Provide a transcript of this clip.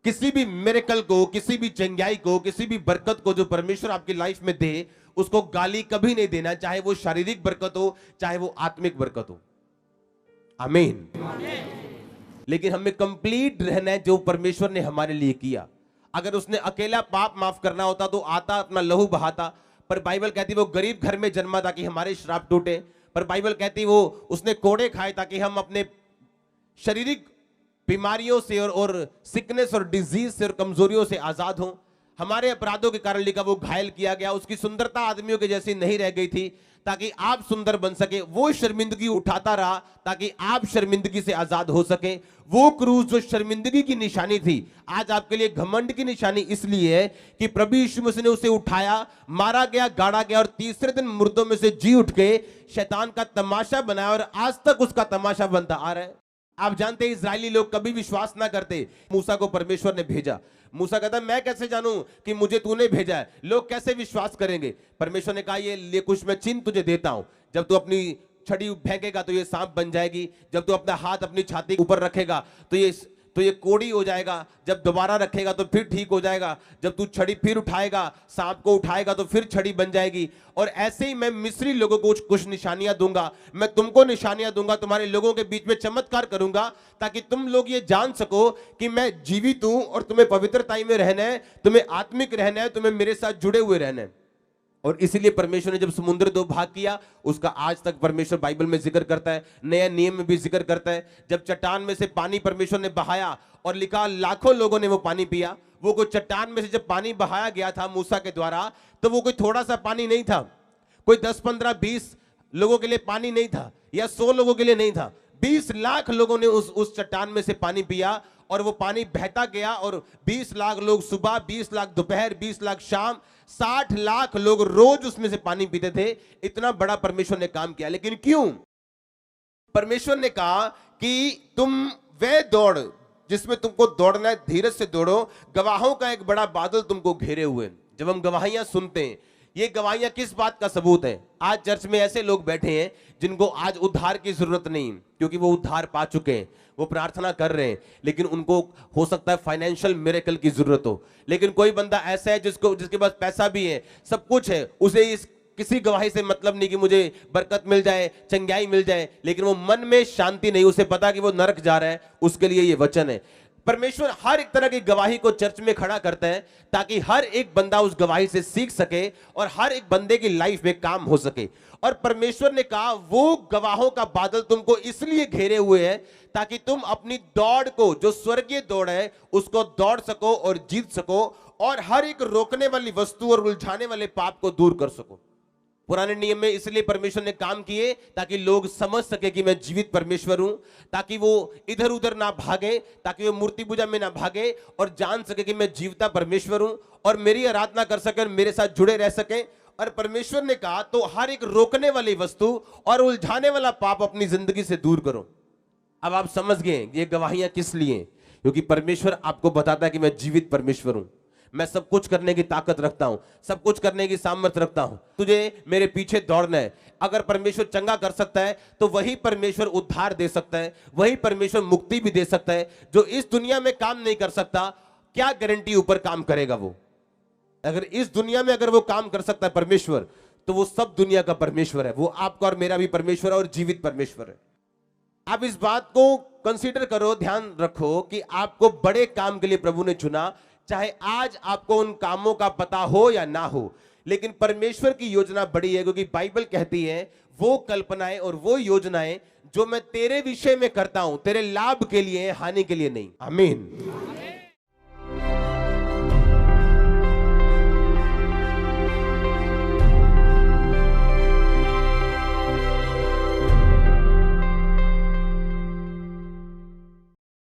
किसी भी मिरेकल को, किसी भी चंगाई को, किसी भी बरकत को जो परमेश्वर आपकी लाइफ में दे, उसको गाली कभी नहीं देना, चाहे वो शारीरिक बरकत हो, चाहे वो आत्मिक बरकत हो। आमीन। लेकिन हमें कंप्लीट रहना है जो परमेश्वर ने हमारे लिए किया। अगर उसने अकेला पाप माफ करना होता तो आता, अपना लहू बहाता, पर बाइबल कहती वो गरीब घर में जन्मा ताकि हमारे श्राप टूटे। पर बाइबल कहती वो उसने कोड़े खाए ताकि हम अपने शारीरिक बीमारियों से और सिकनेस और डिजीज से और कमजोरियों से आजाद हों। हमारे अपराधों के कारण लिखा वो घायल किया गया, उसकी सुंदरता आदमियों के जैसी नहीं रह गई थी ताकि आप सुंदर बन सके। वो शर्मिंदगी उठाता रहा ताकि आप शर्मिंदगी से आजाद हो सके। वो क्रूस जो शर्मिंदगी की निशानी थी, आज आपके लिए घमंड की निशानी इसलिए है कि प्रभु यीशु मसीह ने उसे उठाया, मारा गया, गाड़ा गया और तीसरे दिन मुर्दों में से जी उठ के शैतान का तमाशा बनाया और आज तक उसका तमाशा बनता आ रहा है। आप जानते हैं इजरायली लोग कभी विश्वास ना करते। मूसा को परमेश्वर ने भेजा, मूसा कहता मैं कैसे जानूं कि मुझे तूने भेजा है, लोग कैसे विश्वास करेंगे। परमेश्वर ने कहा ये कुछ मैं चिन्ह तुझे देता हूं, जब तू अपनी छड़ी फेंकेगा तो ये सांप बन जाएगी, जब तू अपना हाथ अपनी छाती के ऊपर रखेगा तो ये कोड़ी हो जाएगा, जब दोबारा रखेगा तो फिर ठीक हो जाएगा, जब तू छड़ी फिर उठाएगा, सांप को उठाएगा तो फिर छड़ी बन जाएगी। और ऐसे ही मैं मिस्री लोगों को कुछ निशानियां दूंगा, मैं तुमको निशानियां दूंगा, तुम्हारे लोगों के बीच में चमत्कार करूंगा ताकि तुम लोग ये जान सको कि मैं जीवित हूं और तुम्हें पवित्रताई में रहना है, तुम्हें आत्मिक रहना है, तुम्हें मेरे साथ जुड़े हुए रहना है। और इसीलिए परमेश्वर ने जब समुद्र दो भाग किया, उसका आज तक परमेश्वर बाइबल में जिक्र करता है, नया नियम में भी जिक्र करता है। जब चट्टान में से पानी परमेश्वर ने बहाया और लिखा लाखों लोगों ने वो पानी पिया। वो कोई चट्टान में से जब पानी बहाया गया था मूसा के द्वारा, तो वो कोई थोड़ा सा पानी नहीं था, कोई 10, 15, 20 लोगों के लिए पानी नहीं था, या 100 लोगों के लिए नहीं था। 20 लाख लोगों ने उस चट्टान में से पानी पिया और वो पानी बहता गया और 20 लाख लोग सुबह, 20 लाख दोपहर, 20 लाख शाम, 60 लाख लोग रोज उसमें से पानी पीते थे। इतना बड़ा परमेश्वर ने काम किया। लेकिन क्यों? परमेश्वर ने कहा कि तुम वे दौड़ जिसमें तुमको दौड़ना है, धीरज से दौड़ो, गवाहों का एक बड़ा बादल तुमको घेरे हुए। जब हम गवाहियां सुनते हैं, ये गवाहियां किस बात का सबूत है? आज चर्च में ऐसे लोग बैठे हैं जिनको आज उद्धार की जरूरत नहीं, क्योंकि वो उद्धार पा चुके हैं, वो प्रार्थना कर रहे हैं, लेकिन उनको हो सकता है फाइनेंशियल मिरेकल की जरूरत हो। लेकिन कोई बंदा ऐसा है जिसके पास पैसा भी है, सब कुछ है, उसे किसी गवाही से मतलब नहीं कि मुझे बरकत मिल जाए, चंगाई मिल जाए, लेकिन वो मन में शांति नहीं, उसे पता कि वो नरक जा रहा है। उसके लिए ये वचन है। परमेश्वर हर एक तरह की गवाही को चर्च में खड़ा करता है ताकि हर एक बंदा उस गवाही से सीख सके और हर एक बंदे की लाइफ में काम हो सके। और परमेश्वर ने कहा वो गवाहों का बादल तुमको इसलिए घेरे हुए है ताकि तुम अपनी दौड़ को, जो स्वर्गीय दौड़ है, उसको दौड़ सको और जीत सको और हर एक रोकने वाली वस्तु और उलझाने वाले पाप को दूर कर सको। पुराने नियम में इसलिए परमेश्वर ने काम किए ताकि लोग समझ सके कि मैं जीवित परमेश्वर हूं, ताकि वो इधर उधर ना भागे, ताकि वो मूर्ति पूजा में ना भागे और जान सके कि मैं जीवता परमेश्वर हूं और मेरी आराधना कर सके और मेरे साथ जुड़े रह सके। और परमेश्वर ने कहा तो हर एक रोकने वाली वस्तु और उलझाने वाला पाप अपनी जिंदगी से दूर करो। अब आप समझ गए ये गवाहियां किस लिए? क्योंकि परमेश्वर आपको बताता है कि मैं जीवित परमेश्वर हूं, मैं सब कुछ करने की ताकत रखता हूं, सब कुछ करने की सामर्थ्य रखता हूं, तुझे मेरे पीछे दौड़ना है। अगर परमेश्वर चंगा कर सकता है तो वही परमेश्वर उद्धार दे सकता है, वही परमेश्वर मुक्ति भी दे सकता है। जो इस दुनिया में काम नहीं कर सकता, क्या गारंटी ऊपर काम करेगा वो? अगर इस दुनिया में अगर वो काम कर सकता है परमेश्वर, तो वो सब दुनिया का परमेश्वर है, वो आपका और मेरा भी परमेश्वर है और जीवित परमेश्वर है। आप इस बात को कंसीडर करो, ध्यान रखो कि आपको बड़े काम के लिए प्रभु ने चुना, चाहे आज आपको उन कामों का पता हो या ना हो, लेकिन परमेश्वर की योजना बड़ी है। क्योंकि बाइबल कहती है वो कल्पनाएं और वो योजनाएं जो मैं तेरे विषय में करता हूं, तेरे लाभ के लिए, हानि के लिए नहीं। आमीन।